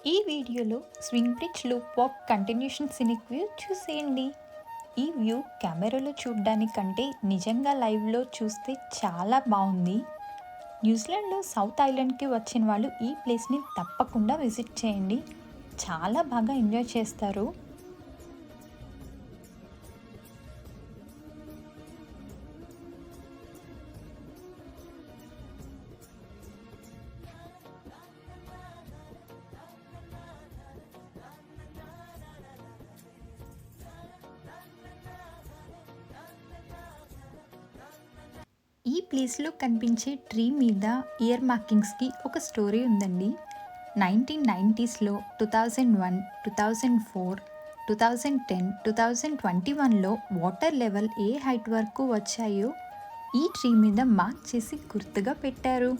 ఈ వీడియోలో swing bridge loop walk continuation cynic view చూసేయండి. ఈ వ్యూ కెమెరాలో చూడడానికంటే నిజంగా లైవ్లో చూస్తే చాలా బాగుంది. న్యూజిలాండ్లో సౌత్ ఐలాండ్కి వచ్చిన వాళ్ళు ఈ ప్లేస్ని తప్పకుండా విజిట్ చేయండి. చాలా బాగా ఎంజాయ్ చేస్తారు. ఈ ప్లేస్లో కనిపించే ట్రీ మీద ఇయర్ మార్కింగ్స్కి ఒక స్టోరీ ఉందండి. 1990స్లో 2001, 2004, 2010, 2021లో వాటర్ లెవెల్ ఏ హైట్ వరకు వచ్చాయో ఈ ట్రీ మీద మార్క్ చేసి గుర్తుగా పెట్టారు.